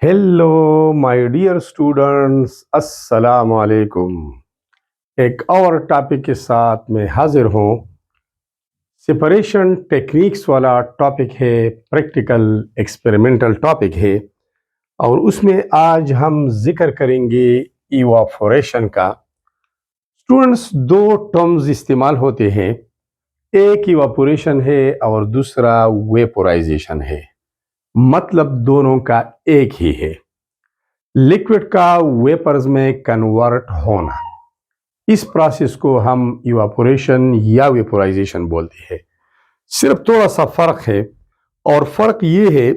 Hello my dear students, अस्सलाम वालेकुम। एक और टॉपिक के साथ मैं हाजिर हूँ। सेपरेशन टेक्निक्स वाला टॉपिक है, प्रैक्टिकल एक्सपेरिमेंटल टॉपिक है और उसमें आज हम जिक्र करेंगे इवापोरेशन का। स्टूडेंट्स, दो टर्म्स इस्तेमाल होते हैं, एक इवापोरेशन है और दूसरा वेपोराइजेशन है। मतलब दोनों का एक ही है, लिक्विड का वेपर्स में कन्वर्ट होना। इस प्रोसेस को हम इवापोरेशन या वेपोराइजेशन बोलते हैं। सिर्फ थोड़ा सा फर्क है, और फर्क ये है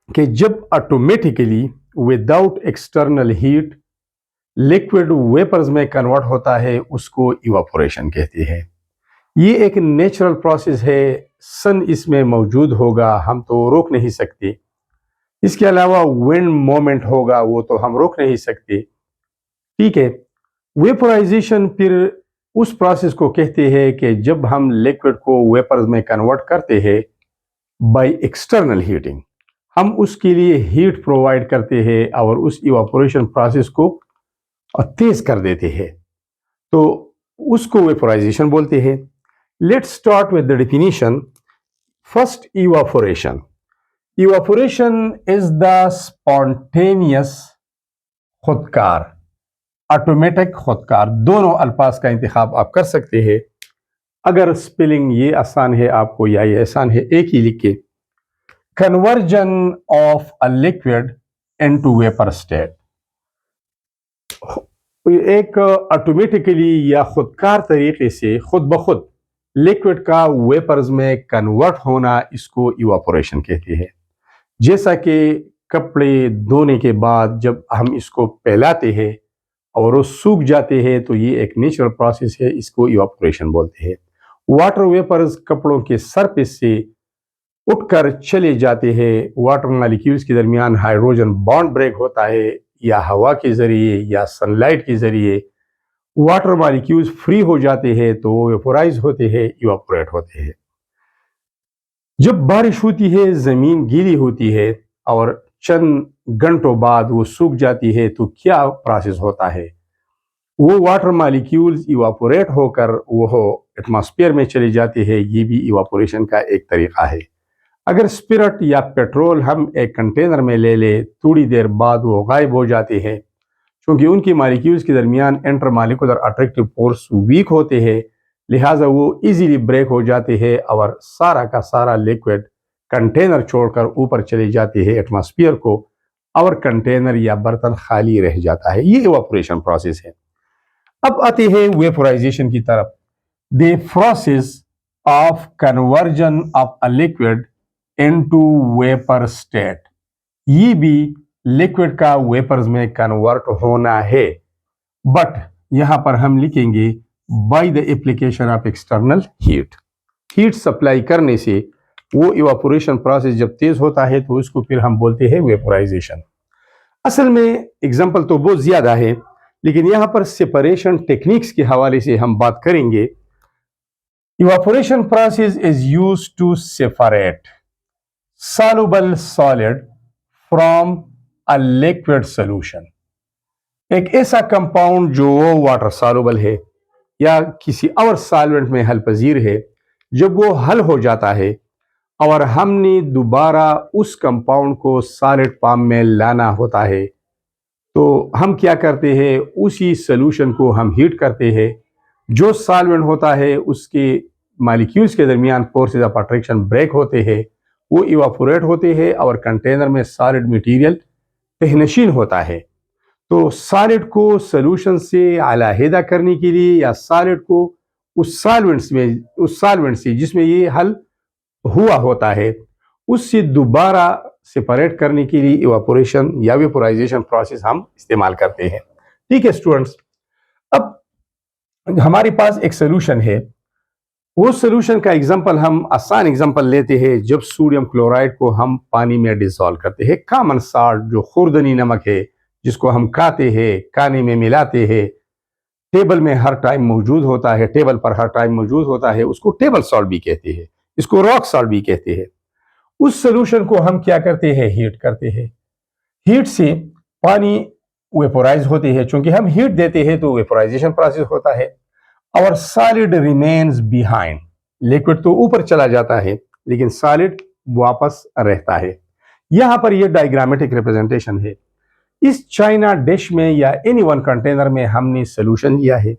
कि जब automatically without external heat liquid vapours में कन्वर्ट होता है उसको इवापोरेशन कहते हैं। ये एक नेचुरल प्रोसेस है, सन इसमें मौजूद होगा, हम तो रोक नहीं सकते। इसके अलावा विंड मोमेंट होगा, वो तो हम रोक नहीं सकते। ठीक है। वेपोराइजेशन फिर उस प्रोसेस को कहते हैं कि जब हम लिक्विड को वेपर्स में कन्वर्ट करते हैं बाय एक्सटर्नल हीटिंग, हम उसके लिए हीट प्रोवाइड करते हैं और उस इवापोरेशन प्रोसेस को तेज कर देते हैं, तो उसको वेपोराइजेशन बोलते हैं। Let's start with the definition. First, evaporation. Evaporation is the spontaneous खुदकार, ऑटोमेटिक खुदकार। दोनों अल्फाज का इंतखाब आप कर सकते हैं। अगर स्पेलिंग ये आसान है आपको या ये आसान है, एक ही लिख के, conversion of a liquid into vapour state. एक ऑटोमेटिकली या खुदकार तरीके से खुद ब खुद लिक्विड का वेपर्स में कन्वर्ट होना, इसको इवापोरेशन कहते हैं। जैसा कि कपड़े धोने के बाद जब हम इसको फैलाते हैं और वो सूख जाते हैं, तो ये एक नेचुरल प्रोसेस है, इसको इवापोरेशन बोलते हैं। वाटर वेपर्स कपड़ों के सरफेस से उठकर चले जाते हैं। वाटर मॉलिक्यूल्स के दरमियान हाइड्रोजन बॉन्ड ब्रेक होता है, या हवा के जरिए या सनलाइट के जरिए वाटर मॉलिक्यूल्स फ्री हो जाते हैं, तो वो वेपोराइज होते हैं, इवापोरेट होते हैं। जब बारिश होती है, जमीन गीली होती है और चंद घंटों बाद वो सूख जाती है, तो क्या प्रोसेस होता है? वो वाटर मॉलिक्यूल्स इवापोरेट होकर वो एटमॉस्फेयर में चले जाते हैं। ये भी इवापोरेशन का एक तरीका है। अगर स्पिरिट या पेट्रोल हम एक कंटेनर में ले ले, थोड़ी देर बाद वो गायब हो जाते हैं, क्योंकि उनकी मॉलिक्यूल्स के दरमियान inter molecular attractive force week होते हैं, लिहाजा वो इजीली ब्रेक हो जाते हैं और सारा का सारा लिक्विड कंटेनर छोड़कर ऊपर चले जाते हैं एटमॉस्फेयर को, और कंटेनर या बर्तन खाली रह जाता है। ये इवापोरेशन प्रोसेस है। अब आते हैं वेपोराइजेशन की तरफ। The process of conversion of a liquid into vapour state. ये भी लिक्विड का वेपर्स में कन्वर्ट होना है, बट यहां पर हम लिखेंगे by the application of external heat. Heat supply करने से वो इवापोरेशन प्रोसेस जब तेज होता है, तो उसको फिर हम बोलते हैं वेपोराइजेशन। असल में एग्जांपल तो बहुत ज्यादा है, लेकिन यहां पर सेपरेशन टेक्निक्स के हवाले से हम बात करेंगे। Evaporation process is used to separate soluble solid from a liquid solution। एक ऐसा कंपाउंड जो वाटर सॉल्युबल है या किसी और सॉल्वेंट में हल पजीर है, जब वो हल हो जाता है और हमने दोबारा उस कंपाउंड को सॉलिड फॉर्म में लाना होता है, तो हम क्या करते हैं, उसी सोल्यूशन को हम हीट करते हैं। जो सॉल्वेंट होता है उसके मॉलिक्यूल्स के दरमियान फोर्सेस ऑफ अट्रैक्शन ब्रेक होते हैं, वो इवापोरेट होते हैं और कंटेनर में सॉलिड मटेरियल तहनशीन होता है। तो सॉलिड को सोल्यूशन से अलहदा करने के लिए, या सॉलिड को उस सॉल्वेंट से जिसमें ये हल हुआ होता है, उससे दोबारा सेपरेट करने के लिए इवापोरेशन या वेपोराइजेशन प्रोसेस हम इस्तेमाल करते हैं। ठीक है स्टूडेंट्स, अब हमारे पास एक सोल्यूशन है। वो सोल्यूशन का एग्जांपल हम आसान एग्जांपल लेते हैं। जब सोडियम क्लोराइड को हम पानी में डिसॉल्व करते हैं, कॉमन साल्ट जो खुर्दनी नमक है, जिसको हम खाते हैं, खाने में मिलाते हैं, टेबल में हर टाइम मौजूद होता है, टेबल पर हर टाइम मौजूद होता है, उसको टेबल सॉल्ट भी कहते हैं, इसको रॉक सॉल्ट भी कहते हैं। उस सोल्यूशन को हम क्या करते हैं, हीट करते हैं। हीट से पानी वेपोराइज होती है, चूंकि हम हीट देते हैं तो वेपोराइजेशन प्रोसेस होता है। और सॉलिड रिमेन्स बिहाइंड, लिक्विड तो ऊपर चला जाता है लेकिन सॉलिड वापस रहता है। यहां पर यह डायग्रामेटिक रिप्रेजेंटेशन है। इस चाइना डिश में या एनी वन कंटेनर में हमने सोल्यूशन लिया है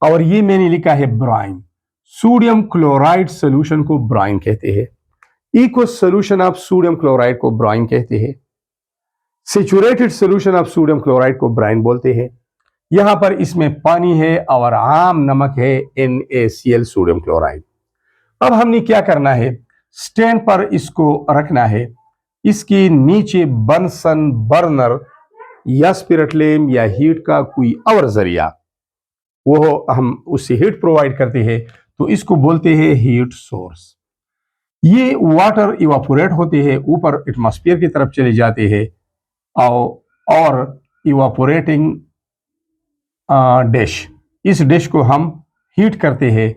और ये मैंने लिखा है ब्राइन। सोडियम क्लोराइड सोल्यूशन को ब्राइन कहते हैं। Aqueous solution of sodium chloride को ब्राइन कहते हैं। Saturated solution of sodium chloride को ब्राइन बोलते हैं। यहां पर इसमें पानी है और आम नमक है NaCl सोडियम क्लोराइड। अब हमने क्या करना है, स्टैंड पर इसको रखना है। इसके नीचे बंसन बर्नर या स्पिरिट लैम्प या हीट का कोई और जरिया, वो हम उससे हीट प्रोवाइड करते हैं, तो इसको बोलते हैं हीट सोर्स। ये वाटर इवापोरेट होते हैं, ऊपर एटमॉस्फेयर की तरफ चले जाते हैं और इवापोरेटिंग डिश, इस डिश को हम हीट करते हैं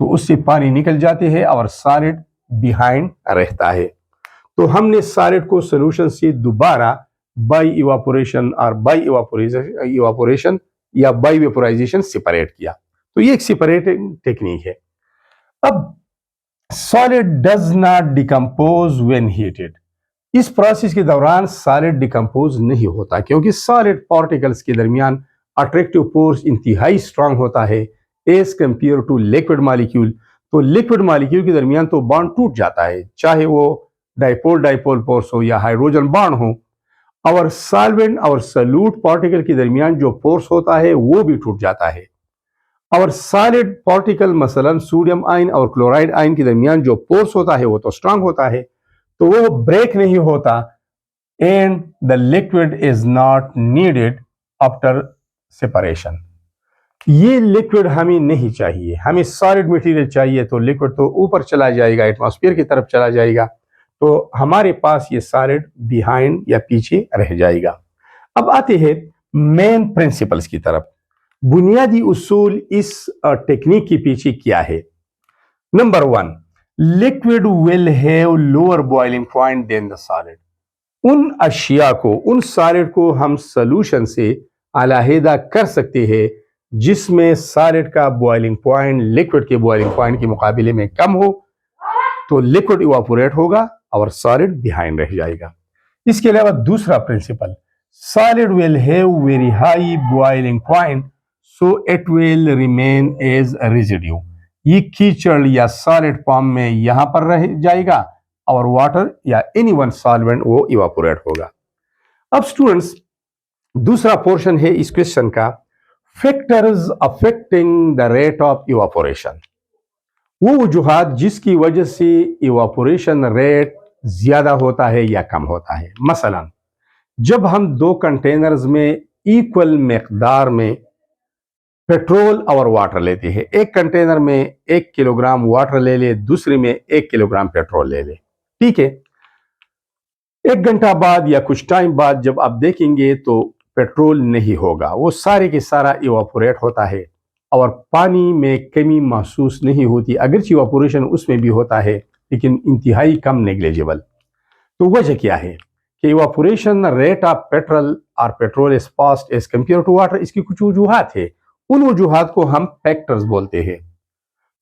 तो उससे पानी निकल जाते हैं और सॉलिड बिहाइंड रहता है। तो हमने सॉलिड को सॉल्यूशन से दोबारा बाय इवापोरेशन और बाय इवापोरेशन या बाय वेपोराइजेशन सेपरेट किया। तो ये एक सेपरेटिंग टेक्निक है। अब solid does not decompose when heated. इस प्रोसेस के दौरान सॉलिड डिकम्पोज नहीं होता, क्योंकि सॉलिड पार्टिकल्स के दरमियान अट्रैक्टिव फोर्स इंतहाई स्ट्रांग होता है as compare to liquid molecule. तो लिक्विड मॉलिक्यूल के दरमियान तो बॉन्ड टूट जाता है, चाहे वो डाइपोल डाइपोल फोर्स हो या हाइड्रोजन बॉन्ड हो। और सॉल्वेंट और सॉल्यूट पार्टिकल के दरमियान जो फोर्स होता है वो भी टूट जाता है। और सॉलिड पार्टिकल मसलन सोडियम आयन और क्लोराइड आयन के दरमियान जो फोर्स होता है वो तो स्ट्रांग होता है, तो वो ब्रेक नहीं होता। And the liquid is not needed after separation. ये लिक्विड हमें नहीं चाहिए, हमें सॉलिड मटेरियल चाहिए। तो लिक्विड तो ऊपर चला जाएगा, एटमॉस्फेयर की तरफ चला जाएगा, तो हमारे पास ये सॉलिड बिहाइंड या पीछे रह जाएगा। अब आते हैं मेन प्रिंसिपल्स की तरफ। बुनियादी उसूल इस टेक्निक के पीछे क्या है। Number 1, liquid will have lower boiling point than the solid. उन अशिया को, उन सॉलिड को हम सॉल्यूशन से अलहदा कर सकते हैं जिसमें सॉलिड का बॉइलिंग पॉइंट लिक्विड के बॉइलिंग पॉइंट के मुकाबले में कम हो, तो लिक्विड इवापोरेट होगा और सॉलिड बिहाइंड रह जाएगा। इसके अलावा दूसरा principle, solid will have very high boiling point so it will remain as residue. ये कीचड़ या सॉलिड फॉर्म में यहां पर रह जाएगा और वाटर या एनी वन सॉल्वेंट वो इवापोरेट होगा। अब स्टूडेंट्स, दूसरा पोर्शन है इस क्वेश्चन का, factors affecting the rate of evaporation. वो वजूहात जिसकी वजह से इवापोरेशन रेट ज्यादा होता है या कम होता है। मसलन जब हम दो कंटेनर्स में इक्वल मकदार में पेट्रोल और वाटर लेते हैं, एक कंटेनर में 1 किलोग्राम वाटर ले ले, दूसरे में 1 किलोग्राम पेट्रोल ले ले, ठीक है। 1 घंटा बाद या कुछ टाइम बाद जब आप देखेंगे तो पेट्रोल नहीं होगा, वो सारे के सारा इवापोरेट होता है और पानी में कमी महसूस नहीं होती। अगरचे इवापोरेशन उसमें भी होता है लेकिन इंतहाई कम, नेग्लिजिबल। तो वजह क्या है कि इवापोरेशन रेट ऑफ पेट्रोल और petrol is fast as compare to water. इसकी कुछ वजूहात है, उन वजूहात को हम फैक्टर्स बोलते हैं।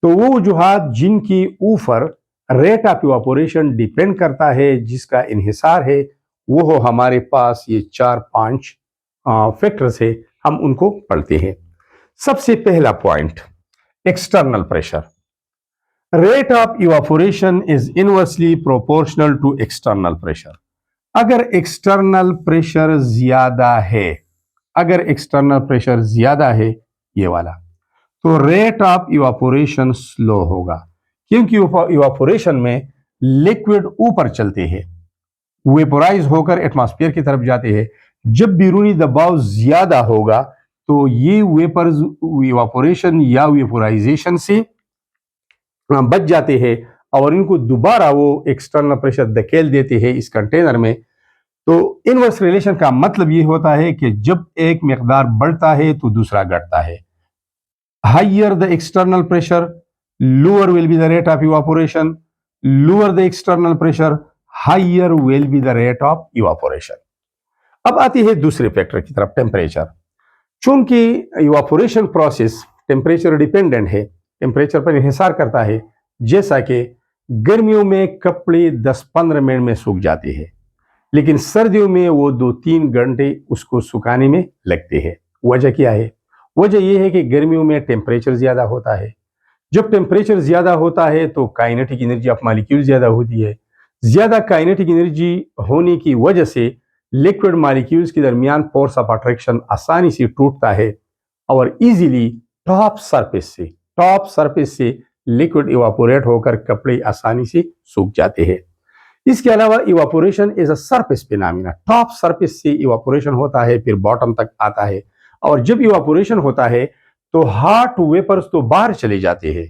तो वो वजूहात जिनकी ऊपर रेट ऑफ इवापोरेशन डिपेंड करता है, जिसका इन्हिसार है, वो हो हमारे पास ये 4-5 फैक्टर्स है, हम उनको पढ़ते हैं। सबसे पहला point, external pressure. Rate of evaporation is inversely proportional to external pressure. अगर एक्सटर्नल प्रेशर ज्यादा है, अगर एक्सटर्नल प्रेशर ज्यादा है ये वाला, तो रेट ऑफ इवापोरेशन स्लो होगा, क्योंकि इवापोरेशन में लिक्विड ऊपर चलते हैं, वेपोराइज होकर एटमॉस्फेयर की तरफ जाते हैं। जब बैरूनी दबाव ज्यादा होगा तो ये वेपर्स इवापोरेशन या वेपोराइजेशन से बच जाते हैं और इनको दोबारा वो एक्सटर्नल प्रेशर धकेल देते हैं इस कंटेनर में। तो इनवर्स रिलेशन का मतलब ये होता है कि जब एक मिकदार बढ़ता है तो दूसरा घटता है। Higher the external pressure, lower will be the rate of evaporation, lower the external pressure, higher will be the rate of evaporation. अब आती है दूसरे फैक्टर की तरफ, टेम्परेचर। चूंकि इवापोरेशन प्रोसेस टेम्परेचर डिपेंडेंट है, टेम्परेचर पर इंहिसार करता है। जैसा कि गर्मियों में कपड़े 10-15 मिनट में सूख जाते हैं, लेकिन सर्दियों में वो 2-3 घंटे उसको सुखाने में लगते हैं। वजह क्या है? वजह यह है कि गर्मियों में टेम्परेचर ज्यादा होता है। जब टेम्परेचर ज्यादा होता है तो काइनेटिक एनर्जी ऑफ मॉलिक्यूल ज्यादा होती है। ज्यादा काइनेटिक एनर्जी होने की वजह से लिक्विड मॉलिक्यूल्स के दरमियान फोर्स ऑफ अट्रैक्शन आसानी से टूटता है और इजीली टॉप सरफेस से लिक्विड इवापोरेट होकर कपड़े आसानी से सूख जाते हैं। इसके अलावा evaporation is a surface phenomena. Top surface से इवापोरेशन होता है, फिर बॉटम तक आता है, और जब इवापोरेशन होता है तो हॉट वेपर्स तो बाहर चले जाते हैं,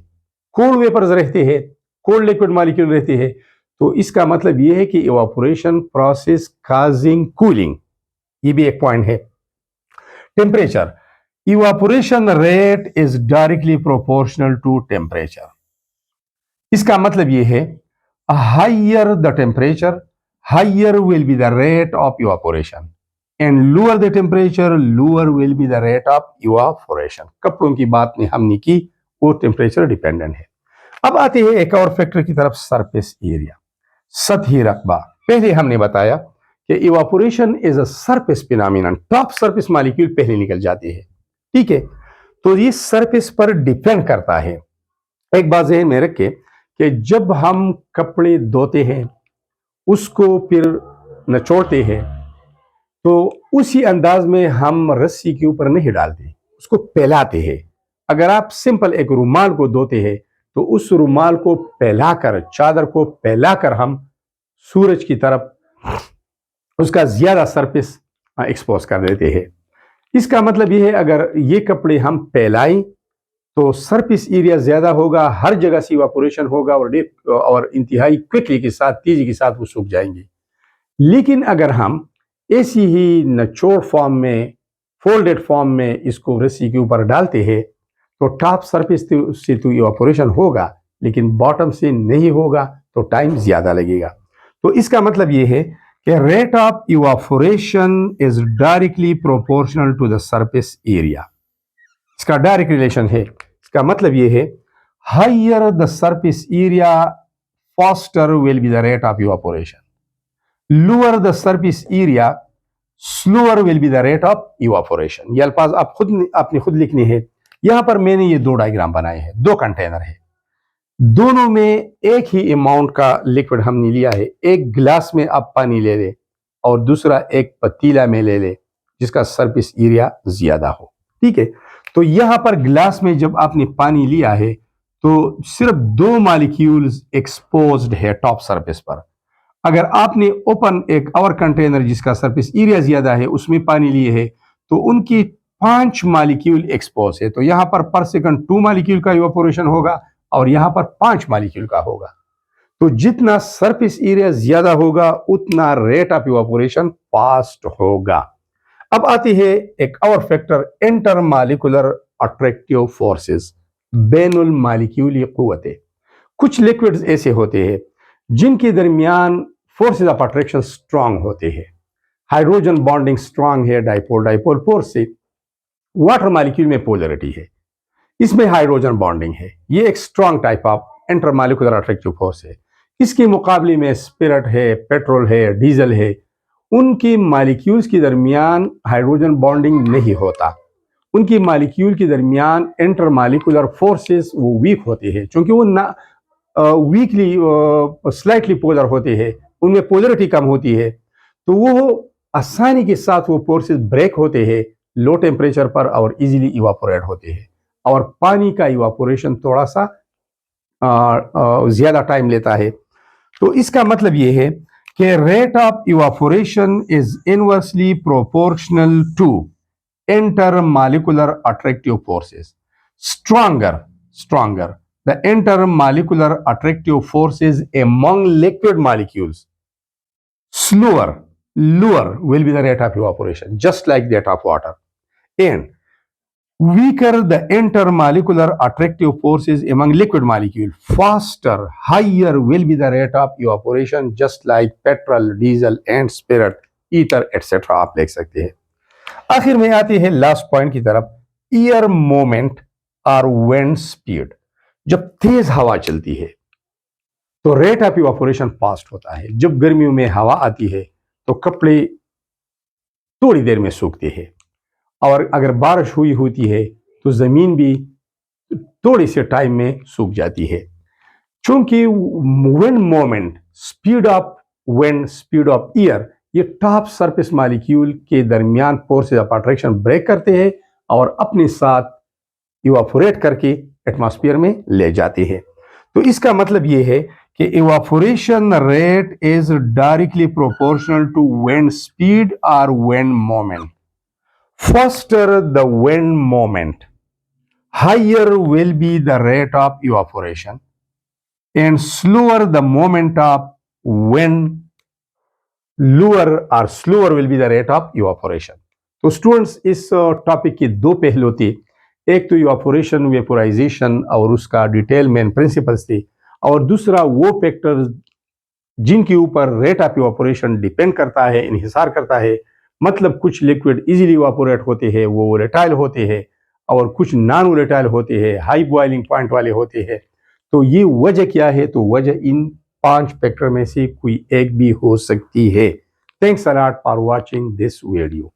कोल्ड वेपर्स रहते हैं, कोल्ड लिक्विड मॉलिक्यूल रहते हैं। तो इसका मतलब यह है कि इवापोरेशन प्रोसेस काजिंग कूलिंग, ये भी एक पॉइंट है। Temperature, evaporation rate is directly proportional to temperature. इसका मतलब यह है higher the temperature, higher will be the rate of evaporation, and lower the temperature, lower will be the rate of evaporation. कपड़ों की बात में हमने की, वो टेम्परेचर डिपेंडेंट है। अब आते हैं एक और फैक्टर की तरफ, सरफेस एरिया, सतही रकबा। पहले हमने बताया कि evaporation is a surface phenomenon, top surface molecule पहले निकल जाते हैं, ठीक है। तो ये सरफेस पर डिपेंड करता है। एक बात ज़हन में रखें कि जब हम कपड़े धोते हैं, उसको फिर निचोड़ते हैं, तो उसी अंदाज में हम रस्सी के ऊपर नहीं डालते, उसको फैलाते हैं। अगर आप सिंपल एक रुमाल को धोते हैं तो उस रुमाल को फैलाकर, चादर को फैलाकर हम सूरज की तरफ उसका ज्यादा सरफेस एक्सपोज कर देते हैं। इसका मतलब यह है अगर ये कपड़े हम फैलाएं तो सरफेस एरिया ज्यादा होगा, हर जगह से इवापोरेशन होगा और इंतहाई क्विकली के साथ, तेजी के साथ वो सूख जाएंगे। लेकिन अगर हम ऐसी ही निचोड़ फॉर्म में, फोल्डेड फॉर्म में इसको रस्सी के ऊपर डालते हैं तो टॉप सरफेस से तो इवापोरेशन होगा, लेकिन बॉटम से नहीं होगा, तो टाइम ज्यादा लगेगा। तो इसका मतलब यह है कि rate of evaporation is directly proportional to the surface area. इसका डायरेक्ट रिलेशन है। इसका मतलब यह है higher the surface area, faster will be the rate of evaporation, lower the surface area, slower will be the rate of evaporation. ये अल्फाज आपने खुद लिखने हैं। यहां पर मैंने ये दो डायग्राम बनाए हैं, दो कंटेनर है, दोनों में एक ही अमाउंट का लिक्विड हमने लिया है। एक गिलास में आप पानी ले ले और दूसरा एक पतीला में ले ले जिसका सरफेस एरिया ज्यादा हो, ठीक है। तो यहां पर गिलास में जब आपने पानी लिया है तो सिर्फ दो मॉलिक्यूल्स एक्सपोज्ड है टॉप सरफेस पर। अगर आपने ओपन एक और कंटेनर जिसका सरफेस एरिया ज्यादा है उसमें पानी लिए है तो उनकी 5 मॉलिक्यूल एक्सपोज है। तो यहां पर सेकंड 2 मॉलिक्यूल का इवापोरेशन होगा और यहां पर 5 मॉलिक्यूल का होगा। तो जितना सरफेस एरिया ज्यादा होगा उतना रेट ऑफ इवापोरेशन फास्ट होगा। अब आती है एक और factor, intermolecular attractive forces, बैनुल मॉलिक्यूली कुव्वतें। कुछ लिक्विड्स ऐसे होते हैं जिनके दरमियान फोर्सेस ऑफ अट्रैक्शन स्ट्रांग होते हैं। हाइड्रोजन बॉन्डिंग स्ट्रांग है, डाइपोल डाइपोल फोर्स से। वाटर मॉलिक्यूल में पोलरिटी है, इसमें हाइड्रोजन बॉन्डिंग है। ये एक strong type of inter molecular attractive force है। इसके मुकाबले में स्पिरिट है, पेट्रोल है, डीजल है, उनकी मॉलिक्यूल्स के दरमियान हाइड्रोजन बॉन्डिंग नहीं होता। उनकी मॉलिक्यूल के दरमियान इंटर मॉलिक्यूलर फोर्सेस वो वीक होते हैं, क्योंकि वो वीकली स्लाइटली पोलर होते हैं, उनमें पोलरिटी कम होती है, तो वो आसानी के साथ वो फोर्सेस ब्रेक होते हैं लो टेम्परेचर पर और इजीली इवापोरेट होते हैं। और पानी का इवापोरेशन थोड़ा सा ज्यादा टाइम लेता है। तो इसका मतलब ये है कि rate of evaporation is inversely proportional to intermolecular attractive forces. Stronger the intermolecular attractive forces among liquid molecules, lower will be the rate of evaporation, just like that of water. And weaker the intermolecular attractive forces among liquid molecules, faster, higher will be the rate of evaporation, just like petrol, diesel and spirit ether etcetera آپ لکھ سکتے ہیں. آخر میں آتے ہیں last point کی طرف, ایئر مومنٹ اور وینڈ سپیڈ. جب تیز ہوا چلتی ہے تو ریٹ آف ایواپوریشن فاسٹ ہوتا ہے. جب گرمیوں میں ہوا آتی ہے تو کپڑے تھوڑی دیر میں سوکھتے ہیں, اور اگر بارش ہوئی ہوتی ہے تو زمین بھی تھوڑی سے ٹائم میں سوکھ جاتی ہے. چونکہ wind movement, speed of wind, speed of air, یہ ٹاپ سرفیس مالیکیول کے درمیان فورسز آف اٹریکشن بریک کرتے ہیں اور اپنے ساتھ ایواپوریٹ کر کے ایٹماسفیئر میں لے جاتے ہیں. تو اس کا مطلب یہ ہے کہ evaporation rate is directly proportional to wind speed اور wind movement. Faster the wind moment, higher will be the rate of evaporation, and slower the moment of wind, slower will be the rate of evaporation. تو students اس topic کے دو پہلو تھے, ایک تو ایواپوریشن, ویپورائزیشن اور اس کا detail مین principles تھے, اور دوسرا وہ فیکٹرز جن کے اوپر ریٹ آف ایواپوریشن ڈیپینڈ کرتا ہے, انحصار کرتا ہے. مطلب کچھ لیکوڈ ایزیلی ایواپوریٹ ہوتے ہیں, وہ وولیٹائل ہوتے ہیں, اور کچھ نان وولیٹائل ہوتے ہیں, ہائی بوائلنگ پوائنٹ والے ہوتے ہیں. تو یہ وجہ کیا ہے؟ تو وجہ ان 5 فیکٹر میں سے کوئی ایک بھی ہو سکتی ہے. Thanks allot for watching this video.